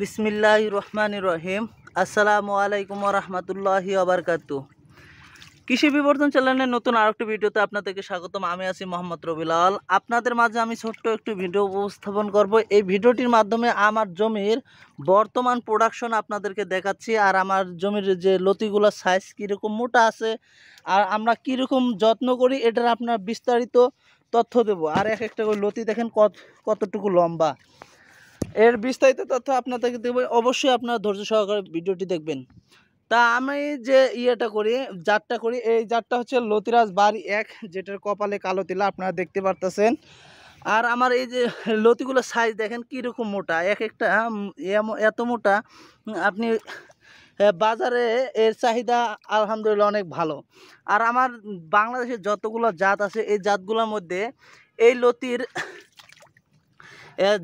বিসমিল্লাহির রহমানির রহিম। আসসালামু আলাইকুম ওয়া রাহমাতুল্লাহি ওয়া বারাকাতুহু। কৃষি বিবর্তন চ্যানেলের নতুন আরেকটি ভিডিওতে আপনাদেরকে স্বাগতম। আমি আছি মোহাম্মদ রবিলাল। আপনাদের মাঝে আমি ছোট্ট একটি ভিডিও উপস্থাপন করব। এই ভিডিওটির মাধ্যমে আমার জমির বর্তমান প্রোডাকশন আপনাদেরকে দেখাচ্ছি, আর আমার জমির যে লতিগুলোর সাইজ কীরকম মোটা আছে আর আমরা কীরকম যত্ন করি এটার আপনার বিস্তারিত তথ্য দেব। আর এক একটা করে লতি দেখেন কতটুকু লম্বা, এর বিস্তারিত তথ্য আপনাদেরকে দেবো। অবশ্যই আপনারা ধৈর্য সহকারে ভিডিওটি দেখবেন। তা আমি যে ইয়েটা করি, জাতটা করি, এই জাতটা হচ্ছে লতিরাজ বাড়ি 1, যেটার কপালে কালো তিলা আপনারা দেখতে পারতেছেন। আর আমার এই যে লতিগুলোর সাইজ দেখেন কীরকম মোটা, এক একটা এত মোটা। আপনি বাজারে এর চাহিদা আলহামদুলিল্লাহ অনেক ভালো। আর আমার বাংলাদেশের যতগুলো জাত আছে এই জাতগুলোর মধ্যে এই লতির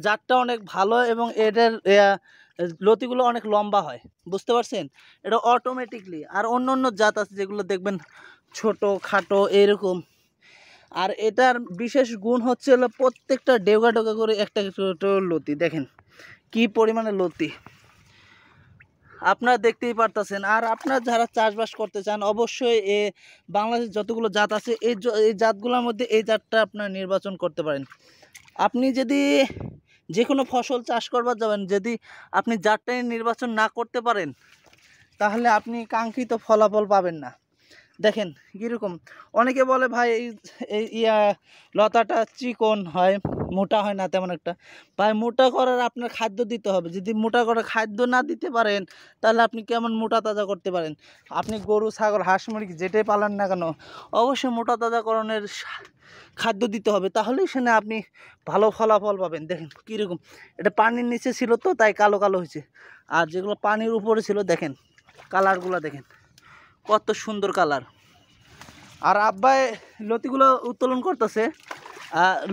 জাতটা অনেক ভালো এবং এটার লতিগুলো অনেক লম্বা হয়, বুঝতে পারছেন? এটা অটোমেটিকলি। আর অন্য অন্য জাত আছে যেগুলো দেখবেন ছোট খাটো এরকম। আর এটার বিশেষ গুণ হচ্ছে হলো প্রত্যেকটা ডেউগা ডেউগা করে একটা লতি দেখেন কি পরিমাণে লতি, আপনারা দেখতেই পারতেছেন। আর আপনারা যারা চাষবাস করতে চান অবশ্যই বাংলাদেশ যতগুলো জাত আছে এই জাতগুলোর মধ্যে এই জাতটা আপনারা নির্বাচন করতে পারেন। আপনি যদি যে কোনো ফসল চাষ করবার যাবেন, যদি আপনি জাতটাই নির্বাচন না করতে পারেন তাহলে আপনি কাঙ্ক্ষিত ফলাফল পাবেন না। দেখেন কীরকম, অনেকে বলে ভাই এই লতাটা চিকন হয়, মোটা হয় না তেমন একটা। ভাই মোটা করার আপনার খাদ্য দিতে হবে। যদি মোটা করার খাদ্য না দিতে পারেন তাহলে আপনি কেমন মোটা তাজা করতে পারেন? আপনি গরু ছাগল হাঁস মুরগি যেটাই পালেন না কেন অবশ্যই মোটা তাজাকরণের খাদ্য দিতে হবে, তাহলেই সেখানে আপনি ভালো ফলাফল পাবেন। দেখেন কীরকম, এটা পানির নিচে ছিল তো তাই কালো কালো হয়েছে, আর যেগুলো পানির উপরে ছিল দেখেন কালারগুলো দেখেন কত সুন্দর কালার। আর আব্বাই লতিগুলো উত্তোলন করতেছে,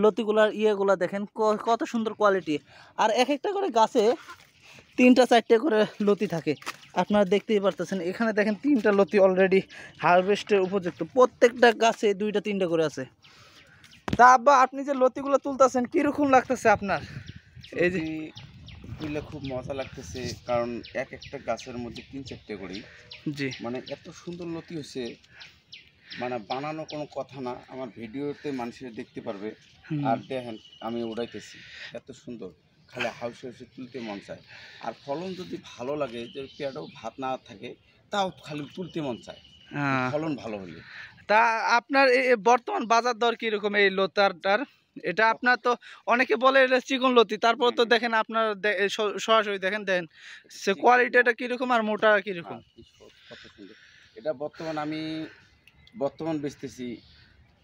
লতিগুলার ইয়েগুলো দেখেন কত সুন্দর কোয়ালিটি। আর এক একটা করে গাছে 3-4টে করে লতি থাকে, আপনারা দেখতেই পারতেছেন। এখানে দেখেন 3টা লতি অলরেডি হারভেস্টের উপযুক্ত, প্রত্যেকটা গাছে 2-3টা করে আছে। তা আব্বা আপনি যে লতিগুলো তুলতেছেন কীরকম লাগতেছে আপনার? এই যে তুলে খুব মজা লাগতেছে, কারণ এক একটা গাছের মধ্যে 3-4টে করে, জি মানে এত সুন্দর লতি হচ্ছে, মানে বানানো কোনো কথা না। আমার ভিডিওতে মানুষের দেখতে পারবে। আর দেখেন আমি উড়াইতেছি এত সুন্দর, খালি হাউসে হাউসে তুলতে মন চায়। আর ফলন যদি ভালো লাগে, যে পেয়ারাও ভাত না থাকে তাও খালি তুলতে মন চায় ফলন ভালো হলে। তা আপনার বর্তমান বাজার দর কীরকম এই লতারটার? এটা আপনার তো অনেকে বলে এটা চিকন লতি, তারপর তো দেখেন আপনার সরাসরি দেখেন সে কোয়ালিটিটা কীরকম আর মোটা কীরকম। কত সুন্দর। এটা বর্তমান বেচতেছি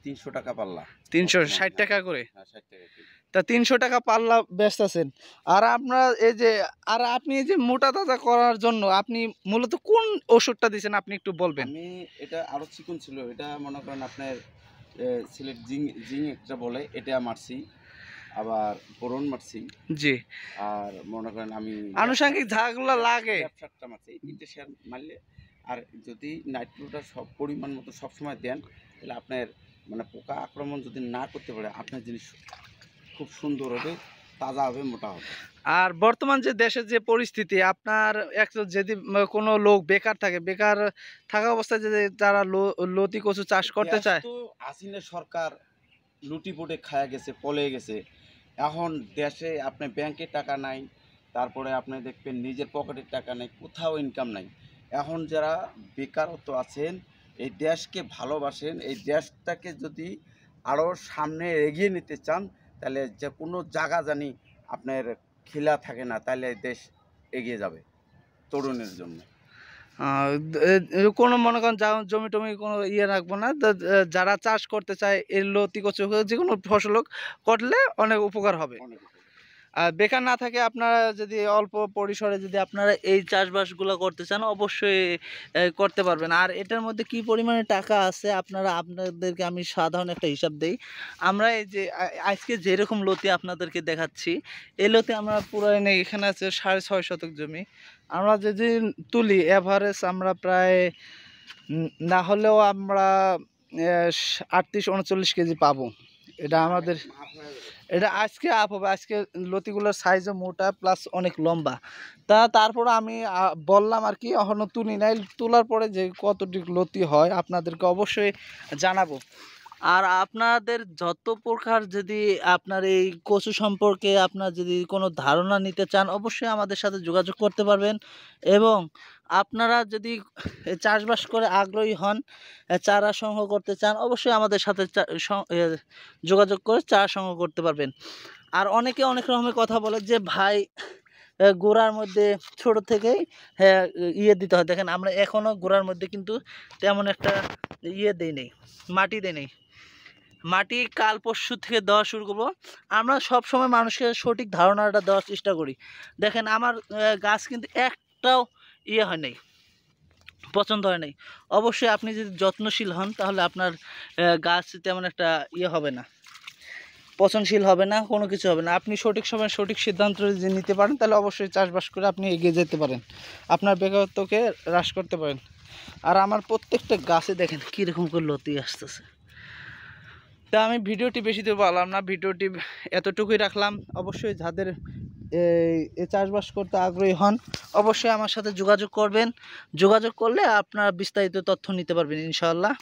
300 টাকা পাল্লা। 360 টাকা করে? হ্যাঁ, 60 টাকা কেজি। তা 300 টাকা পাল্লা বেচতেছেন। আর আপনার এই যে আপনি এই যে মোটা তাজা করার জন্য আপনি মূলত কোন ওষুধটা দিয়েছেন আপনি একটু বলবেন? আমি এটা আরো চিকন ছিল, এটা মনে করেন আপনার সিলেট জিং একটা বলে, এটা মারছি, আবার বোরন মারছি। জি। আর মনে করেন আমি আনুষঙ্গিক যাগুলো লাগে সারটা মারছি, এই 3টে সার মারলে। আর যদি নাইট্রোটা সব পরিমাণ মতো সবসময় দেন তাহলে আপনার মানে পোকা আক্রমণ যদি না করতে পারে আপনার জিনিস খুব সুন্দর হবে, তাজা হবে, মোটা হবে। আর বর্তমান যে দেশের যে পরিস্থিতি, আপনার যদি কোনো লোক বেকার থাকে, বেকার থাকা অবস্থায় যদি তারা লতি কচু চাষ করতে চায়, তো হাসিনা সরকার লুটি পুটে খায়া গেছে, পলে গেছে। এখন দেশে আপনি ব্যাংকে টাকা নাই, তারপরে আপনি দেখবেন নিজের পকেটের টাকা নেই, কোথাও ইনকাম নাই। এখন যারা বেকারত্ব আছেন, এই দেশকে ভালোবাসেন, এই দেশটাকে যদি আরও সামনে এগিয়ে নিতে চান তাহলে যে কোনো জায়গা জানি আপনার খিলা থাকে না, তাহলে দেশ এগিয়ে যাবে তরুণের জন্য। কোনো মনে করেন জমি টমি কোনো ইয়ে রাখবো না, যারা চাষ করতে চায় এই লতি কচু যে কোনো ফসল করলে অনেক উপকার হবে। আর বেকার না থাকে আপনারা যদি অল্প পরিসরে যদি আপনারা এই চাষবাসগুলো করতে চান অবশ্যই করতে পারবেন। আর এটার মধ্যে কি পরিমাণে টাকা আছে আপনাদেরকে আমি সাধারণ একটা হিসাব দেই। আমরা এই যে আজকে যেরকম লতি আপনাদেরকে দেখাচ্ছি, এই লতি আমরা পুরো এখানে আছে 6.5 শতক জমি। আমরা যদি তুলি অ্যাভারেজ আমরা প্রায় না হলেও আমরা 38-39 কেজি পাবো এটা আমাদের এটা আজকে আপ হবে। আজকে লতিগুলোর সাইজও মোটা প্লাস অনেক লম্বা। তারপর আমি বললাম আর কি, এখনও তুলি নাই। তোলার পরে যে কতটুকু লতি হয় আপনাদেরকে অবশ্যই জানাবো। আর আপনাদের যত প্রকার যদি আপনার এই কচু সম্পর্কে আপনার যদি কোনো ধারণা নিতে চান, অবশ্যই আমাদের সাথে যোগাযোগ করতে পারবেন। এবং আপনারা যদি চাষবাস করে আগ্রহী হন, চারা সংগ্রহ করতে চান, অবশ্যই আমাদের সাথে যোগাযোগ করে চারা সংগ্রহ করতে পারবেন। আর অনেকে অনেক রকমের কথা বলে যে ভাই গোড়ার মধ্যে ছোট থেকেই হ্যাঁ ইয়ে দিতে হয়। দেখেন আমরা এখনও গোড়ার মধ্যে কিন্তু তেমন একটা ইয়ে দিই নেই, মাটি দিই নেই। মাটি কাল পরশু থেকে দেওয়া শুরু করবো। আমরা সব সময় মানুষকে সঠিক ধারণাটা দেওয়ার চেষ্টা করি। দেখেন আমার গাছ কিন্তু একটাও ইয়ে হয় নাই, পছন্দ হয় নাই। অবশ্যই আপনি যদি যত্নশীল হন তাহলে আপনার গাছ তেমন একটা ইয়ে হবে না, পচনশীল হবে না, কোনো কিছু হবে না। আপনি সঠিক সময় সঠিক সিদ্ধান্ত যদি নিতে পারেন তাহলে অবশ্যই চাষবাস করে আপনি এগিয়ে যেতে পারেন, আপনার বেকারত্বকে হ্রাস করতে পারেন। আর আমার প্রত্যেকটা গাছে দেখেন কীরকম করে লতি আসতেছে। তা আমি ভিডিওটি বেশি দূর পারলাম না, ভিডিওটি এতটুকুই রাখলাম। অবশ্যই যাদের এই চাষবাস করতে আগ্রহী হন অবশ্যই আমার সাথে যোগাযোগ করবেন। যোগাযোগ করলে আপনারা বিস্তারিত তথ্য নিতে পারবেন ইনশাআল্লাহ।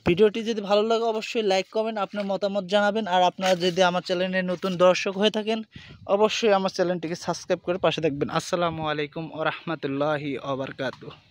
ভিডিওটি যদি ভালো লাগে অবশ্যই লাইক করবেন, আপনার মতামত জানাবেন। আর আপনারা যদি আমার চ্যানেলে নতুন দর্শক হয়ে থাকেন অবশ্যই আমার চ্যানেলটিকে সাবস্ক্রাইব করে পাশে থাকবেন। আসসালামু আলাইকুম ওয়া রাহমাতুল্লাহি ওয়া বারাকাতুহু।